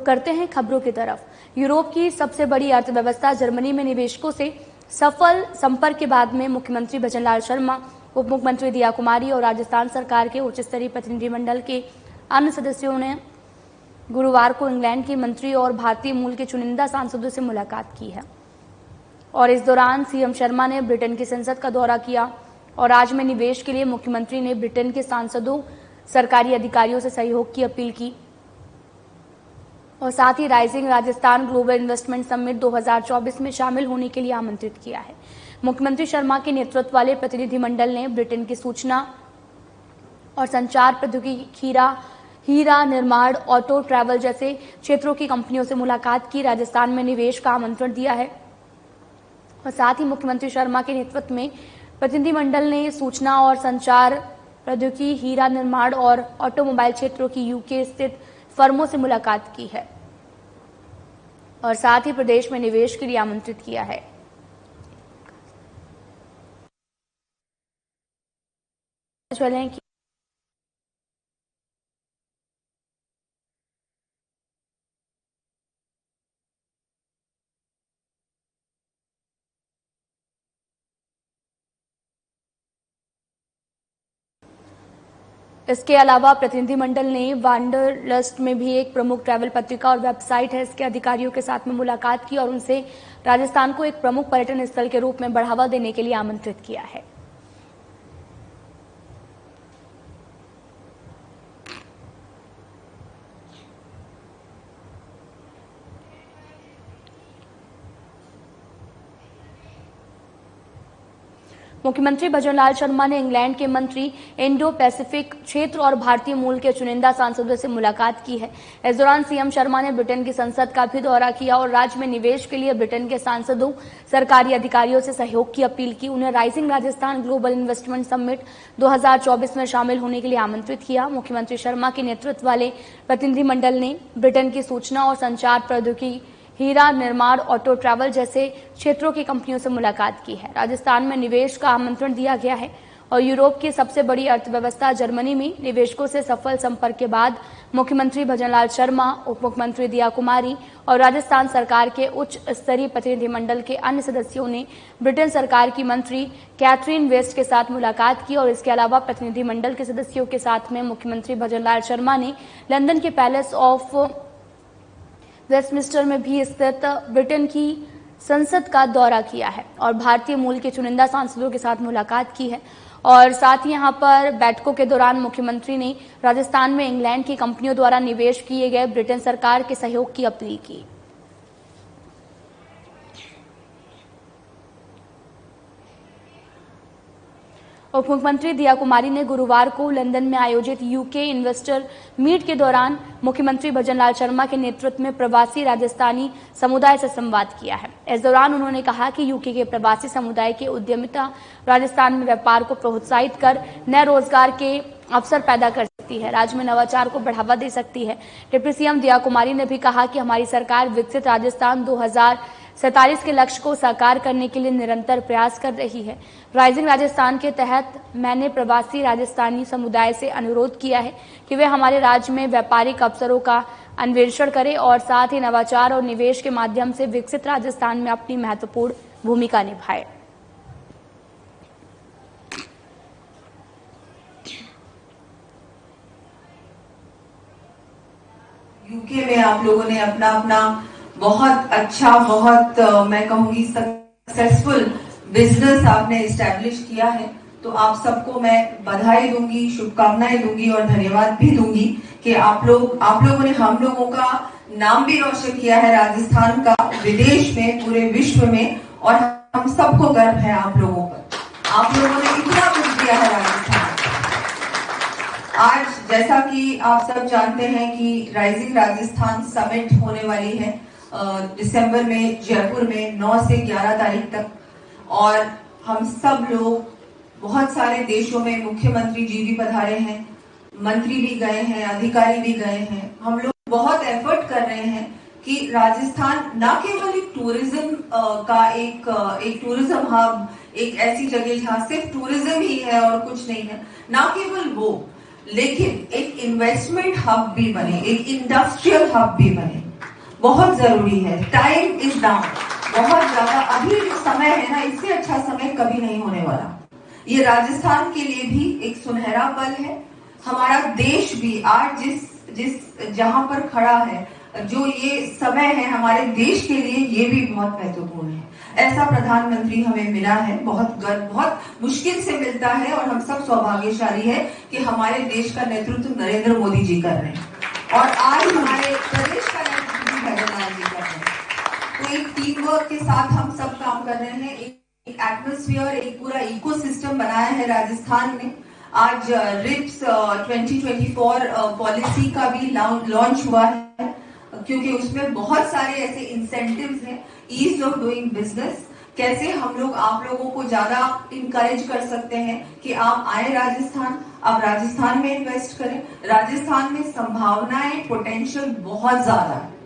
करते हैं खबरों की तरफ। यूरोप की सबसे बड़ी अर्थव्यवस्था जर्मनी में निवेशकों से सफल संपर्क के बाद में मुख्यमंत्री भजनलाल शर्मा, उप मुख्यमंत्री दिया कुमारी और राजस्थान सरकार के उच्च स्तरीय प्रतिनिधिमंडल के अन्य सदस्यों ने गुरुवार को इंग्लैंड के मंत्री और भारतीय मूल के चुनिंदा सांसदों से मुलाकात की है। और इस दौरान सीएम शर्मा ने ब्रिटेन की संसद का दौरा किया और राज्य में निवेश के लिए मुख्यमंत्री ने ब्रिटेन के सांसदों, सरकारी अधिकारियों से सहयोग की अपील की और साथ ही rising Rajasthan global investment summit 2024 में शामिल होने के लिए आमंत्रित किया है। मुख्यमंत्री शर्मा के नेतृत्व वाले प्रतिनिधिमंडल ने ब्रिटेन की सूचना और संचार प्रौद्योगिकी, हीरा निर्माण, ऑटो, ट्रैवल जैसे क्षेत्रों की कंपनियों से मुलाकात की, राजस्थान में निवेश का आमंत्रण दिया है और साथ ही मुख्यमंत्री शर्मा के नेतृत्व में प्रतिनिधिमंडल ने सूचना और संचार प्रौद्योगिकी, हीरा निर्माण और ऑटोमोबाइल क्षेत्रों की यूके स्थित फर्मों से मुलाकात की है और साथ ही प्रदेश में निवेश के लिए आमंत्रित किया है। चलें कि इसके अलावा प्रतिनिधिमंडल ने वांडरलस्ट में भी एक प्रमुख ट्रैवल पत्रिका और वेबसाइट है इसके अधिकारियों के साथ में मुलाकात की और उनसे राजस्थान को एक प्रमुख पर्यटन स्थल के रूप में बढ़ावा देने के लिए आमंत्रित किया है। मुख्यमंत्री भजनलाल शर्मा ने इंग्लैंड के मंत्री, इंडो पैसिफिक क्षेत्र और भारतीय मूल के चुनिंदा सांसदों से मुलाकात की है। इस दौरान सीएम शर्मा ने ब्रिटेन की संसद का भी दौरा किया और राज्य में निवेश के लिए ब्रिटेन के सांसदों, सरकारी अधिकारियों से सहयोग की अपील की। उन्हें rising Rajasthan global investment summit 2024 में शामिल होने के लिए आमंत्रित किया। मुख्यमंत्री शर्मा के नेतृत्व वाले प्रतिनिधिमंडल ने ब्रिटेन की सूचना और संचार प्रौद्योगिकी, हीरा निर्माण, ऑटो, ट्रैवल जैसे क्षेत्रों की कंपनियों से मुलाकात की है। राजस्थान में निवेश का आमंत्रण दिया गया है और यूरोप की सबसे बड़ी अर्थव्यवस्था जर्मनी में निवेशकों से सफल संपर्क के बाद मुख्यमंत्री भजनलाल शर्मा, उप मुख्यमंत्री दिया कुमारी और राजस्थान सरकार के उच्च स्तरीय प्रतिनिधिमंडल के अन्य सदस्यों ने ब्रिटेन सरकार की मंत्री कैथरीन वेस्ट के साथ मुलाकात की और इसके अलावा प्रतिनिधिमंडल के सदस्यों के साथ में मुख्यमंत्री भजनलाल शर्मा ने लंदन के पैलेस ऑफ वेस्टमिंस्टर में भी स्थित ब्रिटेन की संसद का दौरा किया है और भारतीय मूल के चुनिंदा सांसदों के साथ मुलाकात की है और साथ ही यहां पर बैठकों के दौरान मुख्यमंत्री ने राजस्थान में इंग्लैंड की कंपनियों द्वारा निवेश किए गए ब्रिटेन सरकार के सहयोग की अपील की। उप मुख्यमंत्री दिया कुमारी ने गुरुवार को लंदन में आयोजित यूके इन्वेस्टर मीट के दौरान मुख्यमंत्री भजनलाल शर्मा के नेतृत्व में प्रवासी राजस्थानी समुदाय से संवाद किया है। इस दौरान उन्होंने कहा कि यूके के प्रवासी समुदाय के उद्यमिता राजस्थान में व्यापार को प्रोत्साहित कर नए रोजगार के अवसर पैदा कर सकती है, राज्य में नवाचार को बढ़ावा दे सकती है। डिप्टी सीएम दिया कुमारी ने भी कहा कि हमारी सरकार विकसित राजस्थान 2047 के लक्ष्य को साकार करने के लिए निरंतर प्रयास कर रही है। राइजिंग राजस्थान के तहत मैंने प्रवासी राजस्थानी समुदाय से अनुरोध किया है कि वे हमारे राज्य में व्यापारिक अवसरों का अन्वेषण करें और साथ ही नवाचार और निवेश के माध्यम से विकसित राजस्थान में अपनी महत्वपूर्ण भूमिका निभाएं। यूके में आप लोगों ने अपना बहुत अच्छा, मैं कहूंगी सक्सेसफुल बिजनेस आपने इस्टेब्लिश किया है, तो आप सबको मैं बधाई दूंगी, शुभकामनाएं दूंगी और धन्यवाद भी दूंगी कि आप लोगों ने हम लोगों का नाम भी रोशन किया है राजस्थान का विदेश में, पूरे विश्व में, और हम सबको गर्व है आप लोगों पर। आप लोगों ने इतना कुछ दिया है राजस्थान। आज जैसा कि आप सब जानते हैं कि राइजिंग राजस्थान समिट होने वाली है दिसंबर में जयपुर में 9 से 11 तारीख तक, और हम सब लोग बहुत सारे देशों में मुख्यमंत्री जी भी पधारे हैं, मंत्री भी गए हैं, अधिकारी भी गए हैं। हम लोग बहुत एफर्ट कर रहे हैं कि राजस्थान न केवल एक टूरिज्म का एक टूरिज्म हब, एक ऐसी जगह जहां सिर्फ टूरिज्म ही है और कुछ नहीं है, न केवल वो, लेकिन एक इन्वेस्टमेंट हब भी बने, एक इंडस्ट्रियल हब भी बने। बहुत जरूरी है। टाइम इज नाउ, बहुत ज्यादा। अभी जो समय है ना, इससे अच्छा समय कभी नहीं होने वाला। ये राजस्थान के लिए भी एक सुनहरा पल है। हमारा देश भी आज जिस जहां पर खड़ा है, जो ये समय है हमारे देश के लिए, ये भी बहुत महत्वपूर्ण है। ऐसा प्रधानमंत्री हमें मिला है, बहुत मुश्किल से मिलता है, और हम सब सौभाग्यशाली है कि हमारे देश का नेतृत्व नरेंद्र मोदी जी कर रहे हैं और आज हमारे प्रदेश का नेतृत्व भी भजनलाल जी कर रहे हैं। तो एक टीम वर्क के साथ हम सब काम कर रहे हैं। एक एटमॉस्फेयर, एक पूरा इकोसिस्टम बनाया है राजस्थान में। आज रिप्स 2024 पॉलिसी का भी लॉन्च हुआ है, क्योंकि उसमें बहुत सारे ऐसे इंसेंटिव्स हैं। ईज ऑफ डूइंग बिजनेस, कैसे हम लोग आप लोगों को ज्यादा इंकरेज कर सकते हैं कि आप आए राजस्थान, आप राजस्थान में इन्वेस्ट करें। राजस्थान में संभावनाएं, पोटेंशियल बहुत ज्यादा है।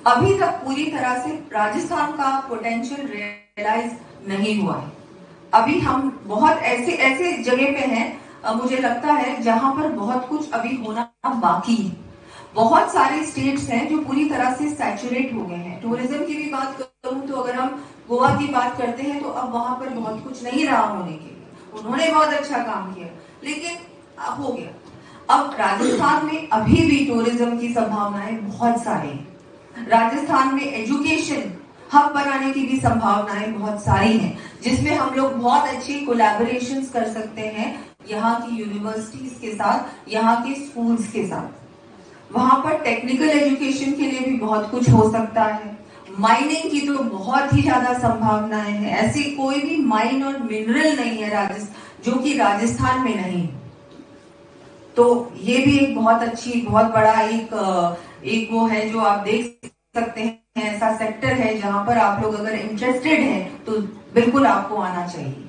अभी तक पूरी तरह से राजस्थान का पोटेंशियल रियलाइज नहीं हुआ है। अभी हम बहुत ऐसे जगह पे हैं, मुझे लगता है जहां पर बहुत कुछ अभी होना बाकी है। बहुत सारे स्टेट्स हैं जो पूरी तरह से सैचुरेट हो गए हैं। टूरिज्म की भी बात करूं तो अगर हम गोवा की बात करते हैं तो अब वहां पर बहुत कुछ नहीं रहा होने के लिए। उन्होंने बहुत अच्छा काम किया, लेकिन हो गया। अब राजस्थान में अभी भी टूरिज्म की संभावनाएं बहुत सारी हैं। राजस्थान में एजुकेशन हब बनाने की भी संभावनाएं बहुत सारी हैं, जिसमें हम लोग बहुत अच्छी कोलैबोरेशंस कर सकते हैं यहाँ की यूनिवर्सिटीज के साथ, यहाँ के स्कूल्स के साथ। वहां पर टेक्निकल एजुकेशन के लिए भी बहुत कुछ हो सकता है। माइनिंग की तो बहुत ही ज्यादा संभावनाएं हैं। ऐसी कोई भी माइन और मिनरल नहीं है जो कि राजस्थान में नहीं। तो ये भी एक बहुत अच्छी, बहुत बड़ा एक वो है जो आप देख सकते हैं। ऐसा सेक्टर है जहां पर आप लोग अगर इंटरेस्टेड हैं तो बिल्कुल आपको आना चाहिए।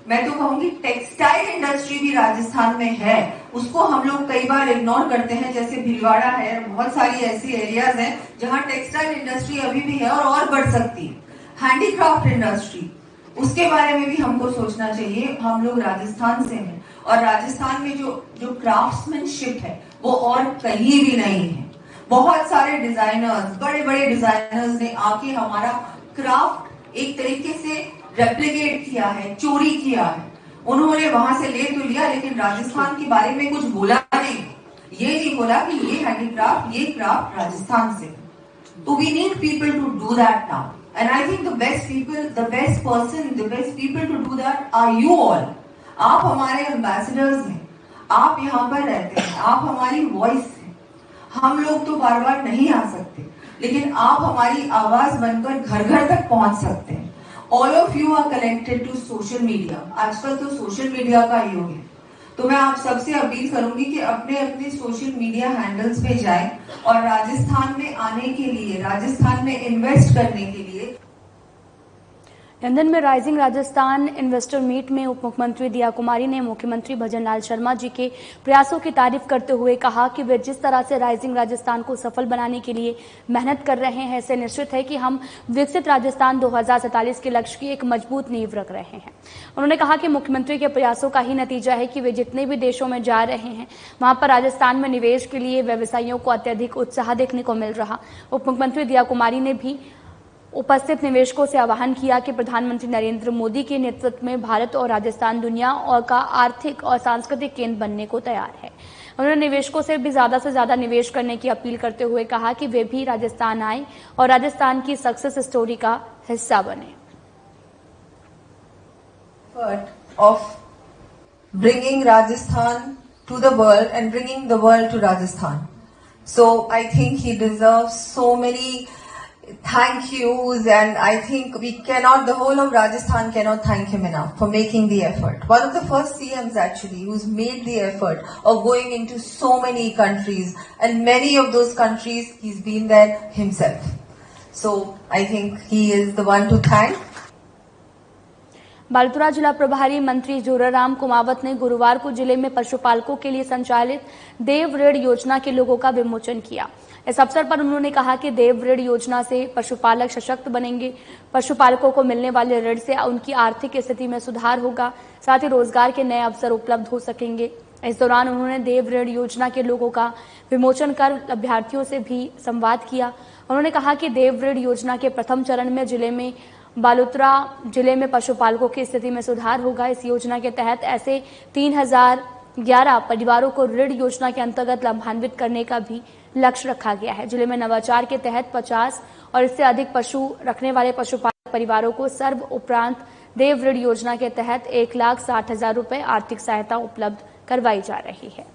मैं तो कहूंगी टेक्सटाइल इंडस्ट्री भी राजस्थान में है, उसको हम लोग कई बार इग्नोर करते हैं। जैसे भीलवाड़ा है, बहुत सारी ऐसी एरियाज हैं जहां टेक्सटाइल इंडस्ट्री अभी भी है और बढ़ सकती है। हैंडीक्राफ्ट इंडस्ट्री, उसके बारे में भी हमको सोचना चाहिए। हम लोग राजस्थान से हैं और राजस्थान में जो क्राफ्ट्समैनशिप है वो और कहीं भी नहीं है। बहुत सारे डिजाइनर्स, बड़े बड़े डिजाइनर्स ने आके हमारा क्राफ्ट एक तरीके से रेप्लिकेट किया है, चोरी किया है। उन्होंने वहां से ले तो लिया, लेकिन राजस्थान के बारे में कुछ बोला नहीं। ये नहीं बोला कि ये हैंडीक्राफ्ट, ये क्राफ्ट राजस्थान से। तो we need people to do that now, and I think the best people to do that are you all. आप हमारे एम्बेसडर्स हैं, आप यहाँ पर रहते हैं, आप हमारी वॉइस हैं। हम लोग तो बार बार नहीं आ सकते, लेकिन आप हमारी आवाज बनकर घर घर तक पहुंच सकते हैं। All of you are connected to social media. आजकल तो सोशल मीडिया का युग है, तो मैं आप सबसे अपील करूंगी कि अपने अपने सोशल मीडिया हैंडल्स पे जाएं और राजस्थान में आने के लिए, राजस्थान में इन्वेस्ट करने के लिए। लंदन में राइजिंग राजस्थान इन्वेस्टर मीट में उप मुख्यमंत्री दिया कुमारी ने मुख्यमंत्री भजनलाल शर्मा जी के प्रयासों की तारीफ करते हुए कहा कि वे जिस तरह से राइजिंग राजस्थान को सफल बनाने के लिए मेहनत कर रहे हैं, इससे निश्चित है कि हम विकसित राजस्थान 2047 के लक्ष्य की एक मजबूत नींव रख रहे हैं। उन्होंने कहा कि मुख्यमंत्री के प्रयासों का ही नतीजा है कि वे जितने भी देशों में जा रहे हैं वहां पर राजस्थान में निवेश के लिए व्यवसायियों को अत्यधिक उत्साह देखने को मिल रहा। उप मुख्यमंत्री दिया कुमारी ने भी उपस्थित निवेशकों से आह्वान किया कि प्रधानमंत्री नरेंद्र मोदी के नेतृत्व में भारत और राजस्थान दुनिया और का आर्थिक और सांस्कृतिक केंद्र बनने को तैयार है। उन्होंने निवेशकों से भी ज्यादा से ज्यादा निवेश करने की अपील करते हुए कहा कि वे भी राजस्थान आए और राजस्थान की सक्सेस स्टोरी का हिस्सा बने। Of bringing Rajasthan to the world and bringing the world to Rajasthan, so I think he deserves so many thank yous, and I think the whole of Rajasthan cannot thank him enough for making the effort. One of the first CMs actually who's made the effort of going into so many countries, and many of those countries he's been there himself. So I think he is the one to thank. बालतुरा जिला प्रभारी मंत्री जोराराम कुमावत ने गुरुवार को जिले में पशुपालकों के लिए संचालित देव ऋण योजना के लोगों का विमोचन किया। इस अवसर पर उन्होंने कहा कि देव ऋण योजना से पशुपालक सशक्त बनेंगे। पशुपालकों को मिलने वाले ऋण से उनकी आर्थिक स्थिति में सुधार होगा, साथ ही रोजगार के नए अवसर उपलब्ध हो सकेंगे। इस दौरान उन्होंने देव ऋण योजना के लोगों का विमोचन कर लाभार्थियों से भी संवाद किया। उन्होंने कहा कि देव ऋण योजना के प्रथम चरण में बालोतरा जिले में पशुपालकों की स्थिति में सुधार होगा। इस योजना के तहत ऐसे 3011 परिवारों को ऋण योजना के अंतर्गत लाभान्वित करने का भी लक्ष्य रखा गया है। जिले में नवाचार के तहत 50 और इससे अधिक पशु रखने वाले पशुपालक परिवारों को सर्व उपरांत देव ऋण योजना के तहत 1,60,000 रुपए आर्थिक सहायता उपलब्ध करवाई जा रही है।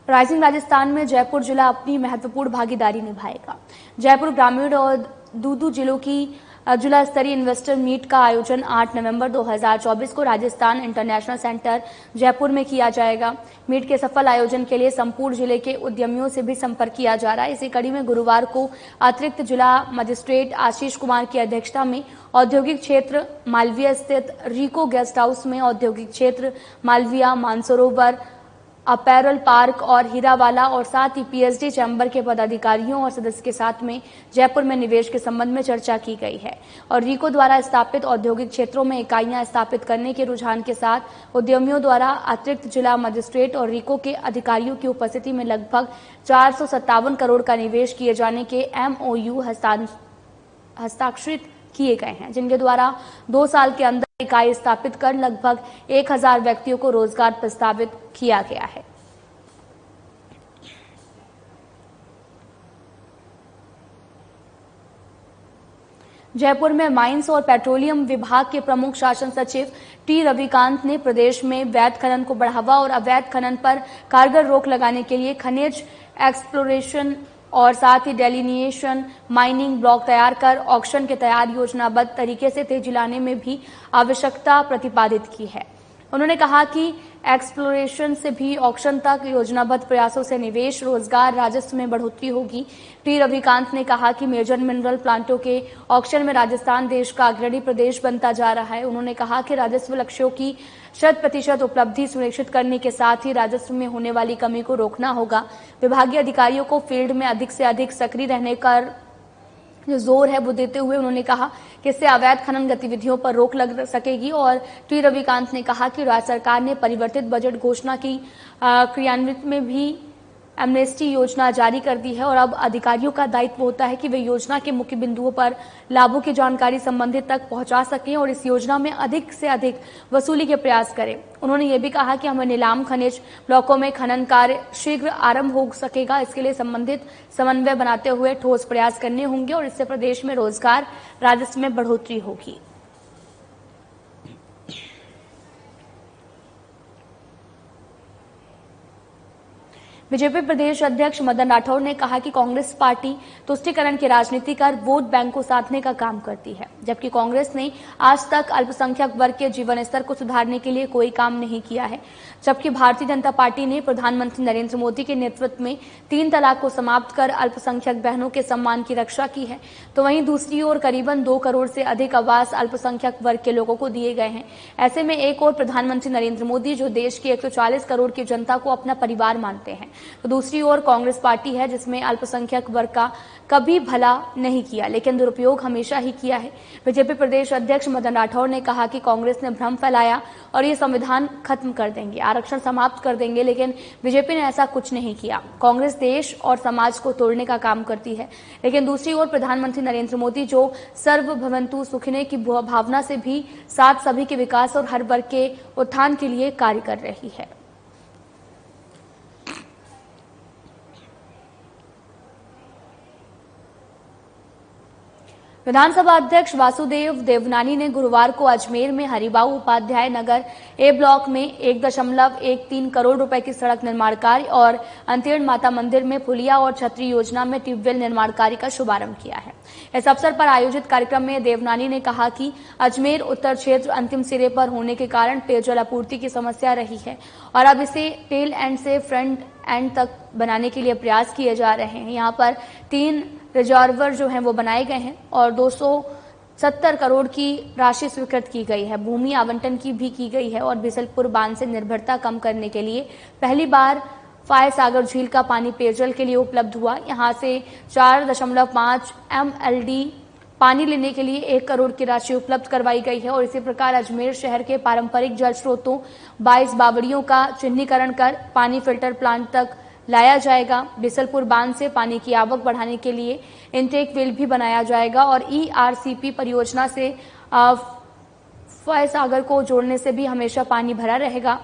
राइजिंग राजस्थान में जयपुर जिला अपनी महत्वपूर्ण भागीदारी निभाएगा। जयपुर ग्रामीण और दूदू जिलों की जिला स्तरीय इन्वेस्टर मीट का आयोजन 8 नवंबर 2024 को राजस्थान इंटरनेशनल सेंटर जयपुर में किया जाएगा। मीट के सफल आयोजन के लिए संपूर्ण जिले के उद्यमियों से भी संपर्क किया जा रहा है। इसी कड़ी में गुरुवार को अतिरिक्त जिला मजिस्ट्रेट आशीष कुमार की अध्यक्षता में औद्योगिक क्षेत्र मालविया स्थित रिको गेस्ट हाउस में औद्योगिक क्षेत्र मालविया, मानसरोवर, अपैरल पार्क और हीरावाला और साथ ही पीएचडी चैम्बर के पदाधिकारियों और सदस्य के साथ में जयपुर में निवेश के संबंध में चर्चा की गई है और रिको द्वारा स्थापित औद्योगिक क्षेत्रों में इकाइयां स्थापित करने के रुझान के साथ उद्यमियों द्वारा अतिरिक्त जिला मजिस्ट्रेट और रिको के अधिकारियों की उपस्थिति में लगभग 457 करोड़ का निवेश किए जाने के MOU हस्ताक्षरित किए गए हैं, जिनके द्वारा 2 साल के अंदर इकाई स्थापित कर लगभग 1000 व्यक्तियों को रोजगार प्रस्तावित किया गया है। जयपुर में माइंस और पेट्रोलियम विभाग के प्रमुख शासन सचिव टी रविकांत ने प्रदेश में वैध खनन को बढ़ावा और अवैध खनन पर कारगर रोक लगाने के लिए खनिज एक्सप्लोरेशन और साथ ही डेलिनिएशन माइनिंग ब्लॉक तैयार कर ऑक्शन के तैयार योजनाबद्ध तरीके से तेजी लाने में भी आवश्यकता प्रतिपादित की है। उन्होंने कहा कि एक्सप्लोरेशन से भी ऑक्शन तक योजनाबद्ध प्रयासों से निवेश, रोजगार, राजस्व में बढ़ोतरी होगी। टी रविकांत ने कहा कि मेजर मिनरल प्लांटों के ऑक्शन में राजस्थान देश का अग्रणी प्रदेश बनता जा रहा है। उन्होंने कहा कि राजस्व लक्ष्यों की 100% उपलब्धि सुनिश्चित करने के साथ ही राजस्व में होने वाली कमी को रोकना होगा। विभागीय अधिकारियों को फील्ड में अधिक से अधिक सक्रिय रहने का जो जोर है वो देते हुए उन्होंने कहा कि इससे अवैध खनन गतिविधियों पर रोक लग सकेगी। और टी रविकांत ने कहा कि राज्य सरकार ने परिवर्तित बजट घोषणा की क्रियान्वित में भी एमनेस्टी योजना जारी कर दी है और अब अधिकारियों का दायित्व होता है कि वे योजना के मुख्य बिंदुओं पर लाभों की जानकारी संबंधित तक पहुंचा सकें और इस योजना में अधिक से अधिक वसूली के प्रयास करें। उन्होंने ये भी कहा कि हमें नीलाम खनिज ब्लॉकों में खनन कार्य शीघ्र आरंभ हो सकेगा। इसके लिए संबंधित समन्वय बनाते हुए ठोस प्रयास करने होंगे और इससे प्रदेश में रोजगार, राजस्व में बढ़ोतरी होगी। बीजेपी प्रदेश अध्यक्ष मदन राठौर ने कहा कि कांग्रेस पार्टी तुष्टीकरण की राजनीति कर वोट बैंक को साधने का काम करती है, जबकि कांग्रेस ने आज तक अल्पसंख्यक वर्ग के जीवन स्तर को सुधारने के लिए कोई काम नहीं किया है। जबकि भारतीय जनता पार्टी ने प्रधानमंत्री नरेंद्र मोदी के नेतृत्व में 3 तलाक को समाप्त कर अल्पसंख्यक बहनों के सम्मान की रक्षा की है, तो वहीं दूसरी ओर करीबन 2 करोड़ से अधिक आवास अल्पसंख्यक वर्ग के लोगों को दिए गए हैं। ऐसे में एक और प्रधानमंत्री नरेंद्र मोदी जो देश की 140 करोड़ की जनता को अपना परिवार मानते हैं, तो दूसरी ओर कांग्रेस पार्टी है जिसमें अल्पसंख्यक वर्ग का कभी भला नहीं किया लेकिन दुरुपयोग हमेशा ही किया है। बीजेपी प्रदेश अध्यक्ष मदन राठौर ने कहा कि कांग्रेस ने भ्रम फैलाया और ये संविधान खत्म कर देंगे, आरक्षण समाप्त कर देंगे, लेकिन बीजेपी ने ऐसा कुछ नहीं किया। कांग्रेस देश और समाज को तोड़ने का काम करती है, लेकिन दूसरी ओर प्रधानमंत्री नरेंद्र मोदी जो सर्वभवन्तु सुखिने की भावना से भी साथ सभी के विकास और हर वर्ग के उत्थान के लिए कार्य कर रही है। विधानसभा अध्यक्ष वासुदेव देवनानी ने गुरुवार को अजमेर में हरिबाऊ उपाध्याय नगर ए ब्लॉक में 1.13 करोड़ रुपए की सड़क निर्माण कार्य और अंतरण माता मंदिर में पुलिया और छतरी योजना में ट्यूबवेल निर्माण कार्य का शुभारंभ किया है। इस अवसर पर आयोजित कार्यक्रम में देवनानी ने कहा कि अजमेर उत्तर क्षेत्र अंतिम सिरे पर होने के कारण पेयजल आपूर्ति की समस्या रही है और अब इसे टेल एंड से फ्रंट एंड तक बनाने के लिए प्रयास किए जा रहे हैं। यहाँ पर 3 रिजर्वर जो हैं वो बनाए गए हैं और 270 करोड़ की राशि स्वीकृत की गई है। भूमि आवंटन की भी गई है और बिसलपुर बांध से निर्भरता कम करने के लिए पहली बार फाय सागर झील का पानी पेयजल के लिए उपलब्ध हुआ। यहाँ से 4.5 MLD पानी लेने के लिए 1 करोड़ की राशि उपलब्ध करवाई गई है। और इसी प्रकार अजमेर शहर के पारंपरिक जल स्रोतों 22 बावड़ियों का चिन्हीकरण कर पानी फिल्टर प्लांट तक लाया जाएगा। बिसलपुर बांध से पानी की आवक बढ़ाने के लिए इनटेक वेल भी बनाया जाएगा और ERCP परियोजना से फय सागर को जोड़ने से भी हमेशा पानी भरा रहेगा।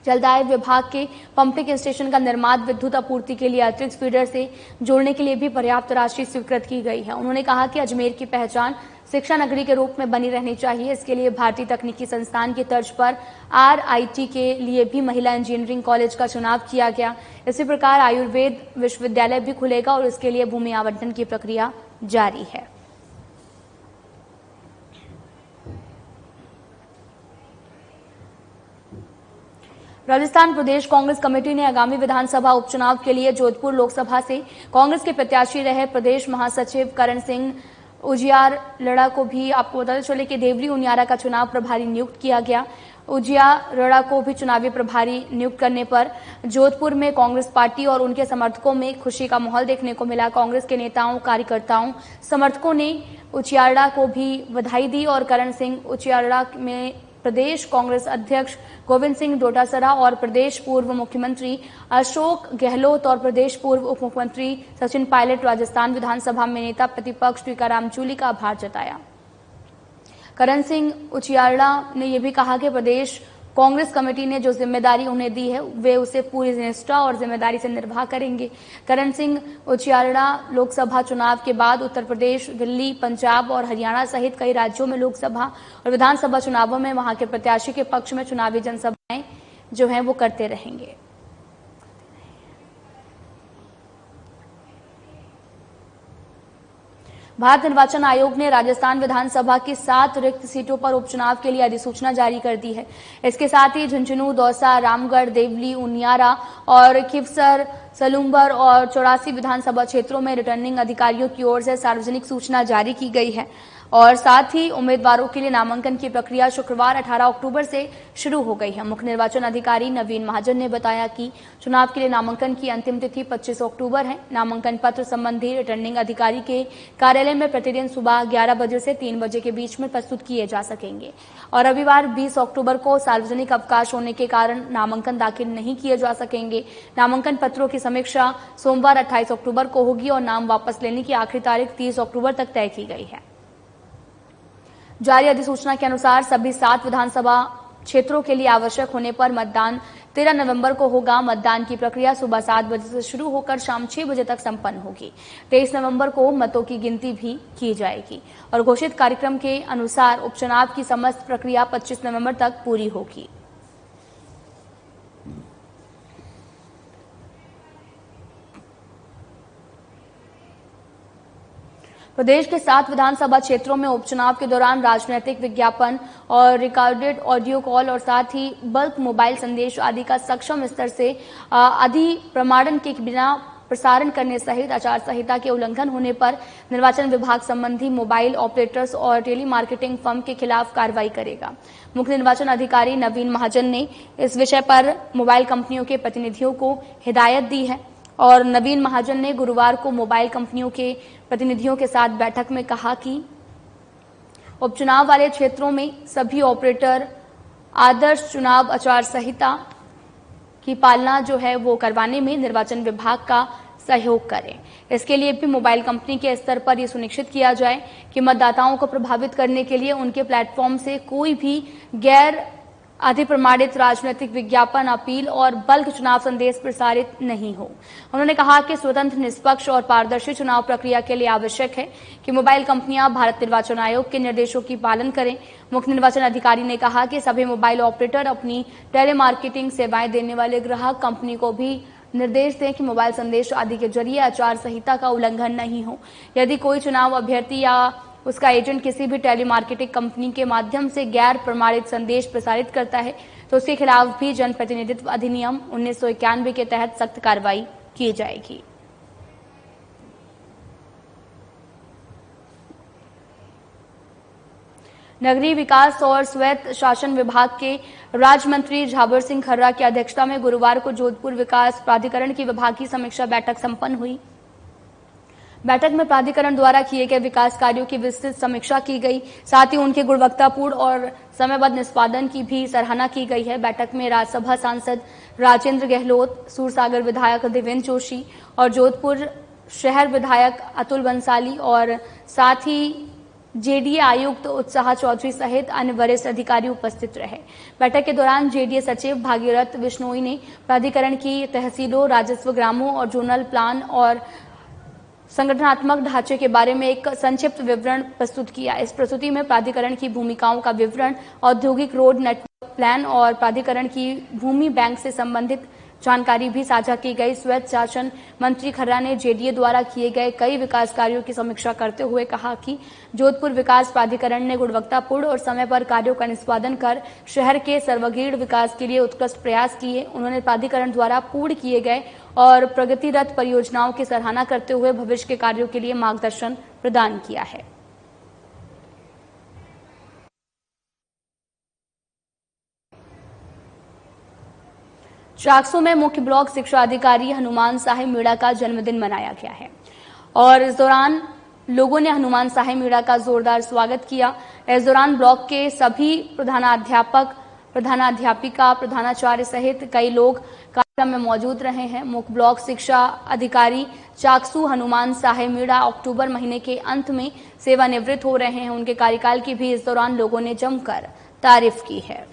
जलदाय विभाग के पंपिंग स्टेशन का निर्माण विद्युत आपूर्ति के लिए अतिरिक्त फीडर से जोड़ने के लिए भी पर्याप्त राशि स्वीकृत की गई है। उन्होंने कहा कि अजमेर की पहचान शिक्षा नगरी के रूप में बनी रहनी चाहिए। इसके लिए भारतीय तकनीकी संस्थान की तर्ज पर RIT के लिए भी महिला इंजीनियरिंग कॉलेज का चुनाव किया गया। इसी प्रकार आयुर्वेद विश्वविद्यालय भी खुलेगा और इसके लिए भूमि आवंटन की प्रक्रिया जारी है। राजस्थान प्रदेश कांग्रेस कमेटी ने आगामी विधानसभा उपचुनाव के लिए जोधपुर लोकसभा से कांग्रेस के प्रत्याशी रहे प्रदेश महासचिव करण सिंह उजियारड़ा को भी आपको बताते चले कि देवली उनियारा का चुनाव प्रभारी नियुक्त किया गया। उजियारड़ा को भी चुनावी प्रभारी नियुक्त करने पर जोधपुर में कांग्रेस पार्टी और उनके समर्थकों में खुशी का माहौल देखने को मिला। कांग्रेस के नेताओं, कार्यकर्ताओं, समर्थकों ने उजियारड़ा को भी बधाई दी और करण सिंह उजियारड़ा में प्रदेश कांग्रेस अध्यक्ष गोविंद सिंह डोटासरा और प्रदेश पूर्व मुख्यमंत्री अशोक गहलोत और प्रदेश पूर्व उप मुख्यमंत्री सचिन पायलट, राजस्थान विधानसभा में नेता प्रतिपक्ष टीकाराम जूली का आभार जताया। करण सिंह उजियारड़ा ने यह भी कहा कि प्रदेश कांग्रेस कमेटी ने जो जिम्मेदारी उन्हें दी है वे उसे पूरी निष्ठा और जिम्मेदारी से निर्वाह करेंगे। करण सिंह उजियारड़ा लोकसभा चुनाव के बाद उत्तर प्रदेश, दिल्ली, पंजाब और हरियाणा सहित कई राज्यों में लोकसभा और विधानसभा चुनावों में वहां के प्रत्याशी के पक्ष में चुनावी जनसभाएं जो हैं वो करते रहेंगे। भारत निर्वाचन आयोग ने राजस्थान विधानसभा की 7 रिक्त सीटों पर उपचुनाव के लिए अधिसूचना जारी कर दी है। इसके साथ ही झुंझुनू, दौसा, रामगढ़, देवली, उनियारा और खिवसर, सलूंबर और 84 विधानसभा क्षेत्रों में रिटर्निंग अधिकारियों की ओर से सार्वजनिक सूचना जारी की गई है। और साथ ही उम्मीदवारों के लिए नामांकन की प्रक्रिया शुक्रवार 18 अक्टूबर से शुरू हो गई है। मुख्य निर्वाचन अधिकारी नवीन महाजन ने बताया कि चुनाव के लिए नामांकन की अंतिम तिथि 25 अक्टूबर है। नामांकन पत्र संबंधी रिटर्निंग अधिकारी के कार्यालय में प्रतिदिन सुबह 11 बजे से 3 बजे के बीच में प्रस्तुत किए जा सकेंगे। और रविवार 20 अक्टूबर को सार्वजनिक अवकाश होने के कारण नामांकन दाखिल नहीं किए जा सकेंगे। नामांकन पत्रों की समीक्षा सोमवार 28 अक्टूबर को होगी और नाम वापस लेने की आखिरी तारीख 30 अक्टूबर तक तय की गई है। जारी अधिसूचना के अनुसार सभी 7 विधानसभा क्षेत्रों के लिए आवश्यक होने पर मतदान 13 नवंबर को होगा। मतदान की प्रक्रिया सुबह 7 बजे से शुरू होकर शाम 6 बजे तक संपन्न होगी। 23 नवंबर को मतों की गिनती भी की जाएगी और घोषित कार्यक्रम के अनुसार उपचुनाव की समस्त प्रक्रिया 25 नवंबर तक पूरी होगी। प्रदेश के 7 विधानसभा क्षेत्रों में उपचुनाव के दौरान राजनीतिक विज्ञापन और रिकॉर्डेड ऑडियो कॉल और साथ ही बल्क मोबाइल संदेश आदि का सक्षम स्तर से अधिप्रमाणन के बिना प्रसारण करने सहित आचार संहिता के उल्लंघन होने पर निर्वाचन विभाग संबंधी मोबाइल ऑपरेटर्स और टेलीमार्केटिंग फर्म के खिलाफ कार्रवाई करेगा। मुख्य निर्वाचन अधिकारी नवीन महाजन ने इस विषय पर मोबाइल कंपनियों के प्रतिनिधियों को हिदायत दी है और नवीन महाजन ने गुरुवार को मोबाइल कंपनियों के प्रतिनिधियों के साथ बैठक में कहा कि उपचुनाव वाले क्षेत्रों में सभी ऑपरेटर आदर्श चुनाव आचार संहिता की पालना जो है वो करवाने में निर्वाचन विभाग का सहयोग करें। इसके लिए भी मोबाइल कंपनी के स्तर पर यह सुनिश्चित किया जाए कि मतदाताओं को प्रभावित करने के लिए उनके प्लेटफॉर्म से कोई भी गैर अधिप्रमाणित राजनीतिक विज्ञापन, अपील और बल्क चुनाव संदेश प्रसारित नहीं हो। उन्होंने कहा कि स्वतंत्र, निष्पक्ष और पारदर्शी चुनाव प्रक्रिया के लिए आवश्यक है कि मोबाइल कंपनियां भारत निर्वाचन आयोग के निर्देशों की पालन करें। मुख्य निर्वाचन अधिकारी ने कहा कि सभी मोबाइल ऑपरेटर अपनी टेलीमार्केटिंग सेवाएं देने वाले ग्राहक कंपनी को भी निर्देश दें कि मोबाइल संदेश आदि के जरिए आचार संहिता का उल्लंघन नहीं हो। यदि कोई चुनाव अभ्यर्थी या उसका एजेंट किसी भी टेलीमार्केटिंग कंपनी के माध्यम से गैर प्रमाणित संदेश प्रसारित करता है तो उसके खिलाफ भी जनप्रतिनिधित्व अधिनियम 1991 के तहत सख्त कार्रवाई की जाएगी। नगरीय विकास और स्वायत्त शासन विभाग के राज्य मंत्री झाबर सिंह खर्रा की अध्यक्षता में गुरुवार को जोधपुर विकास प्राधिकरण की विभागीय समीक्षा बैठक संपन्न हुई। बैठक में प्राधिकरण द्वारा किए गए विकास कार्यों की विस्तृत समीक्षा की गई, साथ ही उनके गुणवत्तापूर्ण और समयबद्ध निष्पादन की भी सराहना की गई है। बैठक में राज्यसभा सांसद राजेंद्र गहलोत, सूरसागर विधायक देवेंद्र जोशी और जोधपुर शहर विधायक अतुल बंसाली और साथ ही जेडीए आयुक्त उत्साह चौधरी सहित अन्य वरिष्ठ अधिकारी उपस्थित रहे। बैठक के दौरान जेडीए सचिव भागीरथ बिश्नोई ने प्राधिकरण की तहसीलों, राजस्व ग्रामों और जोनल प्लान और संगठनात्मक ढांचे के बारे में एक संक्षिप्त विवरण प्रस्तुत किया। इस प्रस्तुति में प्राधिकरण की भूमिकाओं का विवरण, औद्योगिक रोड नेटवर्क प्लान और प्राधिकरण की भूमि बैंक से संबंधित जानकारी भी साझा की गई। स्वैच्छिक शासन मंत्री खर्रा ने जेडीए द्वारा किए गए कई विकास कार्यों की समीक्षा करते हुए कहा कि जोधपुर विकास प्राधिकरण ने गुणवत्तापूर्ण और समय पर कार्यों का निष्पादन कर शहर के सर्वांगीण विकास के लिए उत्कृष्ट प्रयास किए। उन्होंने प्राधिकरण द्वारा पूर्ण किए गए और प्रगतिरत परियोजनाओं की सराहना करते हुए भविष्य के कार्यों के लिए मार्गदर्शन प्रदान किया है। चाकसू में मुख्य ब्लॉक शिक्षा अधिकारी हनुमान साहिब मीणा का जन्मदिन मनाया गया है और इस दौरान लोगों ने हनुमान साहिब मीणा का जोरदार स्वागत किया। इस दौरान ब्लॉक के सभी प्रधानाध्यापक, प्रधानाध्यापिका, प्रधानाचार्य सहित कई लोग कार्यक्रम में मौजूद रहे हैं। मुख्य ब्लॉक शिक्षा अधिकारी चाकसू हनुमान साहिब मीणा अक्टूबर महीने के अंत में सेवानिवृत्त हो रहे हैं। उनके कार्यकाल की भी इस दौरान लोगों ने जमकर तारीफ की है।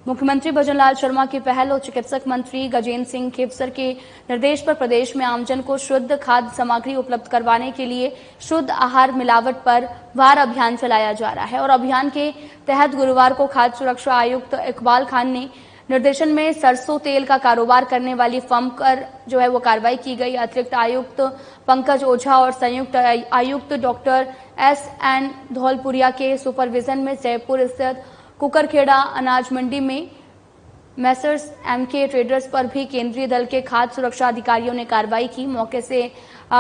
मुख्यमंत्री भजनलाल शर्मा की पहल और चिकित्सक मंत्री गजेंद्र सिंह खेपसर के निर्देश पर प्रदेश में आमजन को शुद्ध खाद्य सामग्री उपलब्ध करवाने के लिए शुद्ध आहार मिलावट पर वार अभियान चलाया जा रहा है और अभियान के तहत गुरुवार को खाद्य सुरक्षा आयुक्त इकबाल खान ने निर्देशन में सरसों तेल का कारोबार करने वाली फर्म पर वो कार्रवाई की गई। अतिरिक्त आयुक्त पंकज ओझा और संयुक्त आयुक्त डॉक्टर SN धौलपुरिया के सुपरविजन में जयपुर स्थित कुकरखेड़ा अनाज मंडी में मैसर्स MK ट्रेडर्स पर भी केंद्रीय दल के खाद्य सुरक्षा अधिकारियों ने कार्रवाई की। मौके से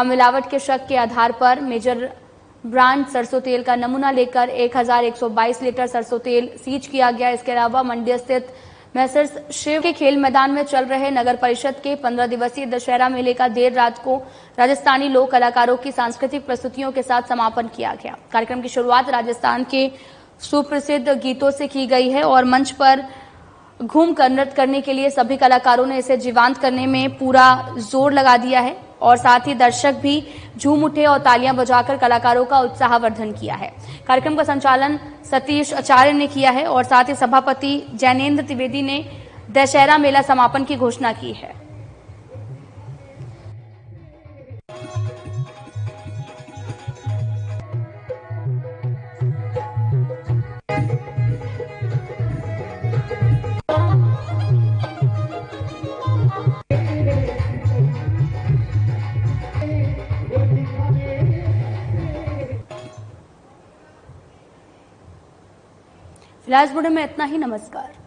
मिलावट के शक के आधार पर मेजर ब्रांड सरसों तेल का नमूना लेकर 1122 लीटर सरसों तेल सीज किया गया। इसके अलावा मंडी स्थित मैसर्स शिव के खेल मैदान में चल रहे नगर परिषद के 15 दिवसीय दशहरा मेले का देर रात को राजस्थानी लोक कलाकारों की सांस्कृतिक प्रस्तुतियों के साथ समापन किया गया। कार्यक्रम की शुरुआत राजस्थान के सुप्रसिद्ध गीतों से की गई है और मंच पर घूम कर नृत्य करने के लिए सभी कलाकारों ने इसे जीवंत करने में पूरा जोर लगा दिया है और साथ ही दर्शक भी झूम उठे और तालियां बजाकर कलाकारों का उत्साहवर्धन किया है। कार्यक्रम का संचालन सतीश आचार्य ने किया है और साथ ही सभापति जैनेन्द्र त्रिवेदी ने दशहरा मेला समापन की घोषणा की है। फिलहाल इस वीडियो में इतना ही। नमस्कार।